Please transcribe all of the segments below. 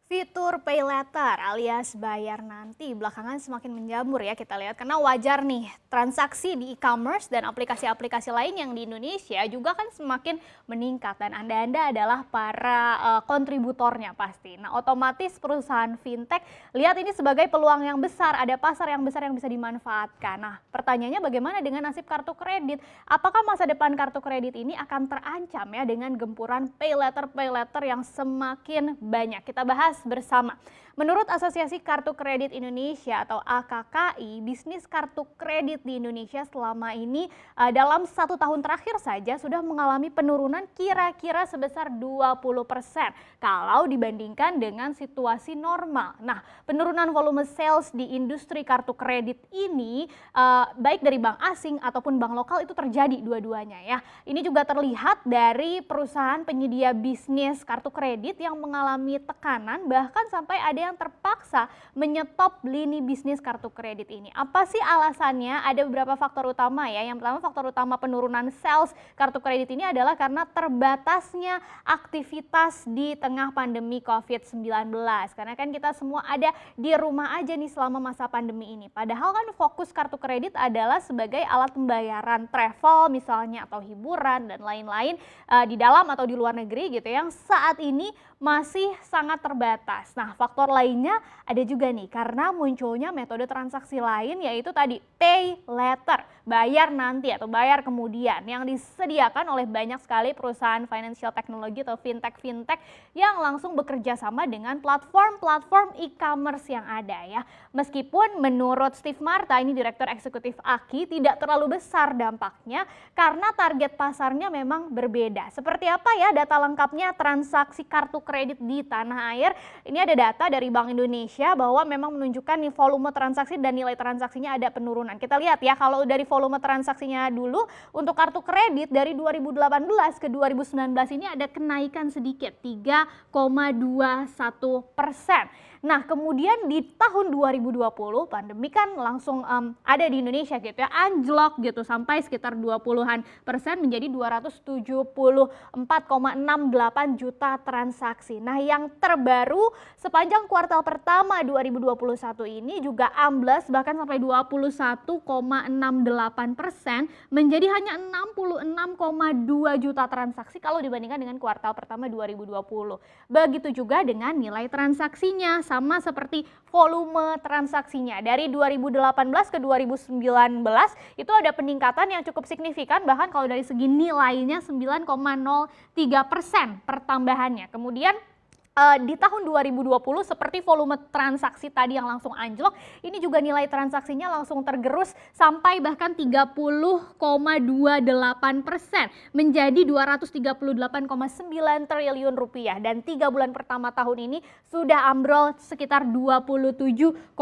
Fitur pay later alias bayar nanti belakangan semakin menjamur ya kita lihat karena wajar nih transaksi di e-commerce dan aplikasi-aplikasi lain yang di Indonesia juga kan semakin meningkat dan Anda adalah para kontributornya pasti. Nah, otomatis perusahaan fintech lihat ini sebagai peluang yang besar, ada pasar yang besar yang bisa dimanfaatkan. Nah, pertanyaannya bagaimana dengan nasib kartu kredit? Apakah masa depan kartu kredit ini akan terancam ya dengan gempuran pay later yang semakin banyak? Kita bahas bersama. Menurut Asosiasi Kartu Kredit Indonesia atau AKKI, bisnis kartu kredit di Indonesia selama ini dalam 1 tahun terakhir saja sudah mengalami penurunan kira-kira sebesar 20% kalau dibandingkan dengan situasi normal. Nah, penurunan volume sales di industri kartu kredit ini baik dari bank asing ataupun bank lokal itu terjadi dua-duanya ya. Ini juga terlihat dari perusahaan penyedia bisnis kartu kredit yang mengalami tekanan bahkan sampai ada yang terpaksa menyetop lini bisnis kartu kredit ini. Apa sih alasannya? Ada beberapa faktor utama ya. Yang pertama faktor utama penurunan sales kartu kredit ini adalah karena terbatasnya aktivitas di tengah pandemi COVID-19. Karena kan kita semua ada di rumah aja nih selama masa pandemi ini. Padahal kan fokus kartu kredit adalah sebagai alat pembayaran travel misalnya atau hiburan dan lain-lain di dalam atau di luar negeri gitu yang saat ini masih sangat terbatas. Nah, faktor lainnya ada juga nih karena munculnya metode transaksi lain yaitu tadi pay later, bayar nanti atau bayar kemudian yang disediakan oleh banyak sekali perusahaan financial technology atau fintech yang langsung bekerja sama dengan platform e-commerce yang ada ya. Meskipun menurut Steve Marta, ini Direktur Eksekutif AKI, tidak terlalu besar dampaknya karena target pasarnya memang berbeda. Seperti apa ya data lengkapnya transaksi kartu kredit di tanah air? Ini ada data dari Bank Indonesia bahwa memang menunjukkan nih volume transaksi dan nilai transaksinya ada penurunan. Kita lihat ya kalau dari volume transaksinya dulu untuk kartu kredit dari 2018 ke 2019 ini ada kenaikan sedikit 3,21%. Nah, kemudian di tahun 2020 pandemi kan langsung ada di Indonesia gitu ya, anjlok gitu sampai sekitar 20-an% menjadi 274,68 juta transaksi. Nah, yang terbaru sepanjang kuartal pertama 2021 ini juga ambles bahkan sampai 21,68% menjadi hanya 66,2 juta transaksi kalau dibandingkan dengan kuartal pertama 2020. Begitu juga dengan nilai transaksinya. Sama seperti volume transaksinya dari 2018 ke 2019 itu ada peningkatan yang cukup signifikan bahkan kalau dari segi nilainya 9,03% pertambahannya. Kemudian di tahun 2020 seperti volume transaksi tadi yang langsung anjlok, ini juga nilai transaksinya langsung tergerus sampai bahkan 30,28% menjadi 238,9 triliun rupiah dan 3 bulan pertama tahun ini sudah ambrol sekitar 27,69%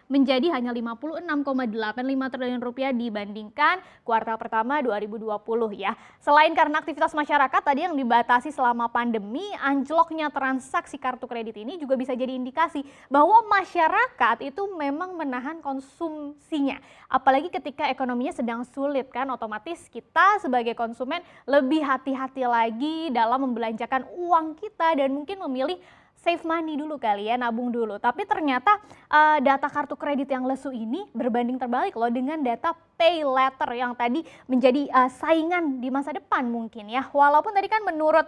menjadi hanya 56,85 triliun rupiah dibandingkan kuartal pertama 2020 ya. Selain karena aktivitas masyarakat tadi yang dibatasi selama pandemi, anjloknya transaksi kartu kredit ini juga bisa jadi indikasi bahwa masyarakat itu memang menahan konsumsinya. Apalagi ketika ekonominya sedang sulit kan, otomatis kita sebagai konsumen lebih hati-hati lagi dalam membelanjakan uang kita dan mungkin memilih save money dulu kali ya, nabung dulu. Tapi ternyata data kartu kredit yang lesu ini berbanding terbalik loh dengan data pay later yang tadi menjadi saingan di masa depan mungkin ya. Walaupun tadi kan menurut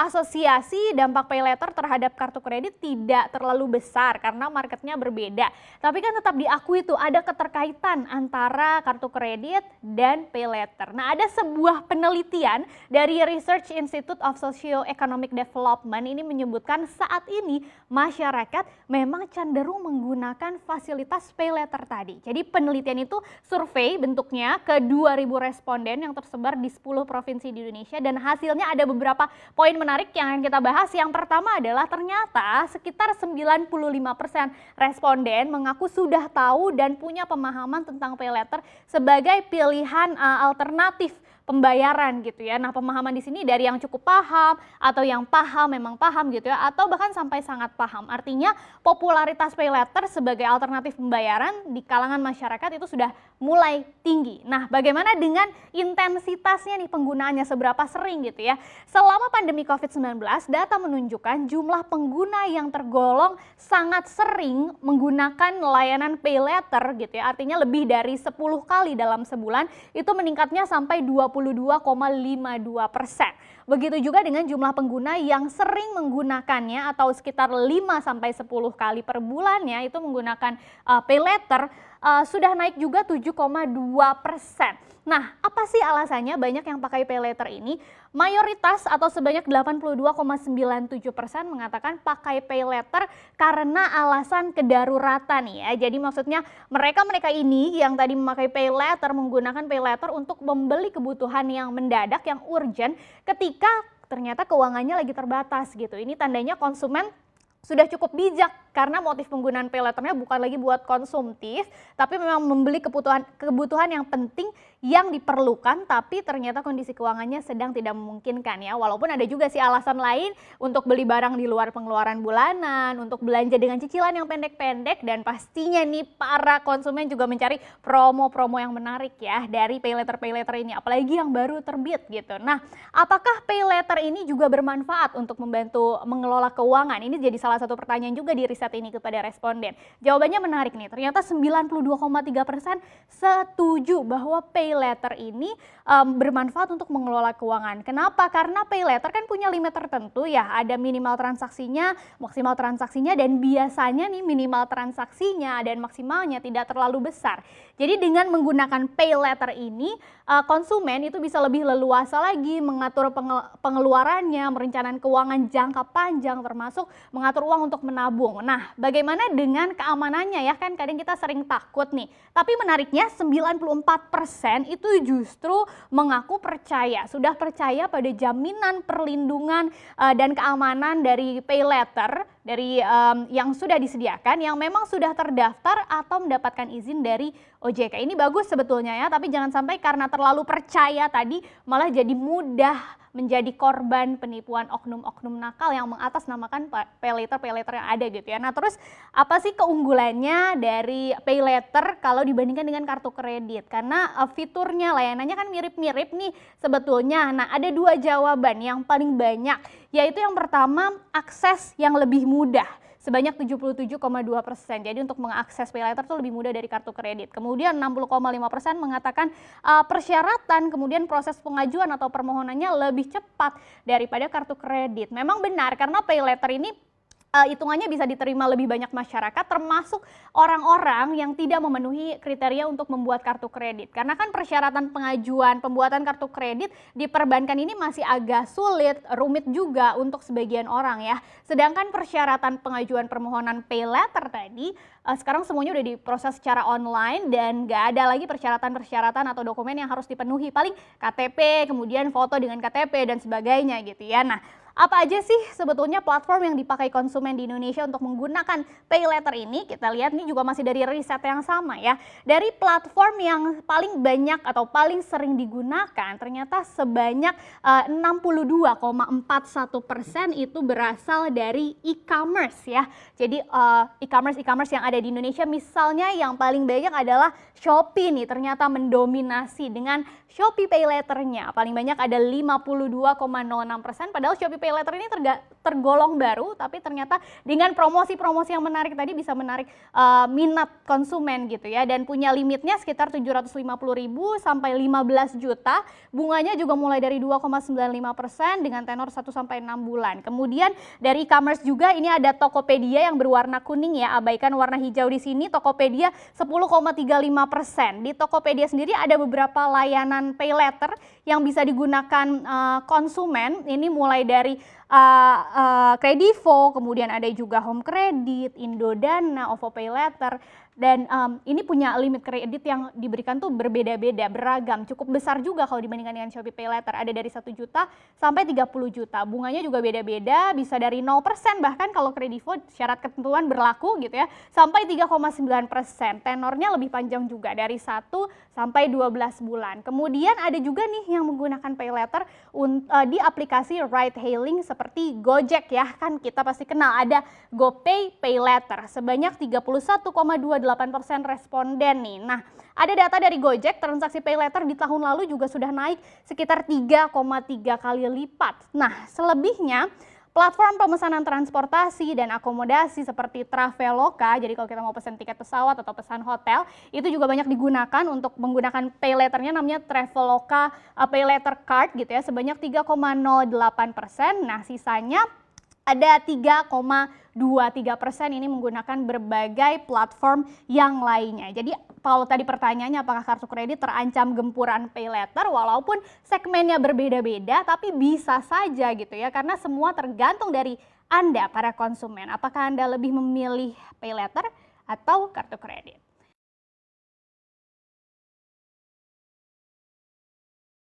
asosiasi dampak pay later terhadap kartu kredit tidak terlalu besar karena marketnya berbeda. Tapi kan tetap diakui tuh ada keterkaitan antara kartu kredit dan pay later. Nah, ada sebuah penelitian dari Research Institute of Socio-Economic Development ini menyebutkan saat ini masyarakat memang cenderung menggunakan fasilitas pay later tadi. Jadi penelitian itu survei bentuknya ke 2.000 responden yang tersebar di 10 provinsi di Indonesia dan hasilnya ada beberapa poin menarik yang akan kita bahas. Yang pertama adalah ternyata sekitar 95% responden mengaku sudah tahu dan punya pemahaman tentang pay later sebagai pilihan alternatif pembayaran gitu ya. Nah, pemahaman di sini dari yang cukup paham atau yang paham memang paham gitu ya, atau bahkan sampai sangat paham. Artinya popularitas pay letter sebagai alternatif pembayaran di kalangan masyarakat itu sudah mulai tinggi. Nah, bagaimana dengan intensitasnya nih penggunaannya, seberapa sering gitu ya. Selama pandemi COVID-19, data menunjukkan jumlah pengguna yang tergolong sangat sering menggunakan layanan pay letter gitu ya. Artinya lebih dari 10 kali dalam sebulan, itu meningkatnya sampai 22,52%. Begitu juga dengan jumlah pengguna yang sering menggunakannya atau sekitar 5 sampai 10 kali per bulannya itu menggunakan pay letter, sudah naik juga 7,2%. Nah, apa sih alasannya banyak yang pakai pay letter ini? Mayoritas atau sebanyak 82,97% mengatakan pakai pay letter karena alasan kedaruratan ya. Jadi maksudnya mereka ini yang tadi memakai pay letter, menggunakan pay letter untuk membeli kebutuhan yang mendadak, yang urgent ketika ternyata keuangannya lagi terbatas gitu. Ini tandanya konsumen sudah cukup bijak karena motif penggunaan pay letternya bukan lagi buat konsumtif, tapi memang membeli kebutuhan yang penting yang diperlukan, tapi ternyata kondisi keuangannya sedang tidak memungkinkan ya. Walaupun ada juga sih alasan lain untuk beli barang di luar pengeluaran bulanan, untuk belanja dengan cicilan yang pendek-pendek, dan pastinya nih para konsumen juga mencari promo-promo yang menarik ya dari pay letter ini, apalagi yang baru terbit gitu. Nah, apakah pay letter ini juga bermanfaat untuk membantu mengelola keuangan? Ini jadi salah satu pertanyaan juga di riset ini kepada responden. Jawabannya menarik nih, ternyata 92,3% setuju bahwa pay letter ini bermanfaat untuk mengelola keuangan. Kenapa? Karena pay letter kan punya limit tertentu ya, ada minimal transaksinya, maksimal transaksinya, dan biasanya nih minimal transaksinya dan maksimalnya tidak terlalu besar. Jadi dengan menggunakan pay letter ini, konsumen itu bisa lebih leluasa lagi mengatur pengeluarannya, merencanakan keuangan jangka panjang, termasuk mengatur uang untuk menabung. Nah, bagaimana dengan keamanannya ya, kan kadang kita sering takut nih. Tapi menariknya 94% itu justru mengaku percaya, sudah percaya pada jaminan perlindungan dan keamanan dari pay letter, dari yang sudah disediakan, yang memang sudah terdaftar atau mendapatkan izin dari OJK. Ini bagus sebetulnya ya, tapi jangan sampai karena terlalu percaya tadi malah jadi mudah menjadi korban penipuan oknum-oknum nakal yang mengatasnamakan pay letter yang ada gitu ya. Nah, terus apa sih keunggulannya dari pay letter kalau dibandingkan dengan kartu kredit? Karena fiturnya, layanannya kan mirip-mirip nih sebetulnya. Nah, ada dua jawaban yang paling banyak, yaitu yang pertama akses yang lebih mudah, sebanyak 77,2%. Jadi untuk mengakses pay letter itu lebih mudah dari kartu kredit. Kemudian 60,5% mengatakan persyaratan, kemudian proses pengajuan atau permohonannya lebih cepat daripada kartu kredit. Memang benar karena pay letter ini hitungannya bisa diterima lebih banyak masyarakat, termasuk orang-orang yang tidak memenuhi kriteria untuk membuat kartu kredit. Karena kan persyaratan pengajuan pembuatan kartu kredit di perbankan ini masih agak sulit, rumit juga untuk sebagian orang ya. Sedangkan persyaratan pengajuan permohonan pay letter tadi sekarang semuanya udah diproses secara online dan nggak ada lagi persyaratan-persyaratan atau dokumen yang harus dipenuhi. Paling KTP, kemudian foto dengan KTP dan sebagainya gitu ya. Nah, apa aja sih sebetulnya platform yang dipakai konsumen di Indonesia untuk menggunakan pay letter ini? Kita lihat nih juga masih dari riset yang sama ya. Dari platform yang paling banyak atau paling sering digunakan, ternyata sebanyak 62,41% itu berasal dari e-commerce ya. Jadi e-commerce yang ada di Indonesia, misalnya yang paling banyak adalah Shopee nih, ternyata mendominasi dengan Shopee Pay Later-nya. Paling banyak ada 52,06%, padahal Shopee Pay Later ini tergolong baru, tapi ternyata dengan promosi-promosi yang menarik tadi bisa menarik minat konsumen gitu ya, dan punya limitnya sekitar 750.000 sampai 15 juta. Bunganya juga mulai dari 2,95% dengan tenor 1 sampai 6 bulan. Kemudian dari e-commerce juga ini ada Tokopedia yang berwarna kuning ya, abaikan warna hijau di sini. Tokopedia 10,35%. Di Tokopedia sendiri ada beberapa layanan pay letter yang bisa digunakan konsumen. Ini mulai dari Kredivo, kemudian ada juga Home Credit, Indodana, OVO Pay Later. Dan ini punya limit kredit yang diberikan tuh berbeda-beda, beragam, cukup besar juga kalau dibandingkan dengan Shopee Pay Later. Ada dari 1 juta sampai 30 juta. Bunganya juga beda-beda, bisa dari 0% bahkan kalau Kredivo syarat ketentuan berlaku gitu ya, sampai 3,9%. Tenornya lebih panjang juga dari 1 sampai 12 bulan. Kemudian ada juga nih yang menggunakan Pay Later di aplikasi ride hailing seperti Gojek ya. Kan kita pasti kenal ada GoPay Pay Later sebanyak 31,28% responden nih. Nah, ada data dari Gojek, transaksi Pay Later di tahun lalu juga sudah naik sekitar 3,3 kali lipat. Nah, selebihnya platform pemesanan transportasi dan akomodasi seperti Traveloka, jadi kalau kita mau pesan tiket pesawat atau pesan hotel, itu juga banyak digunakan untuk menggunakan pay letternya, namanya Traveloka Pay Letter Card gitu ya, sebanyak 3,08%. Nah, sisanya ada 3,23% ini menggunakan berbagai platform yang lainnya. Jadi kalau tadi pertanyaannya apakah kartu kredit terancam gempuran pay later, walaupun segmennya berbeda-beda tapi bisa saja gitu ya, karena semua tergantung dari Anda para konsumen. Apakah Anda lebih memilih pay later atau kartu kredit?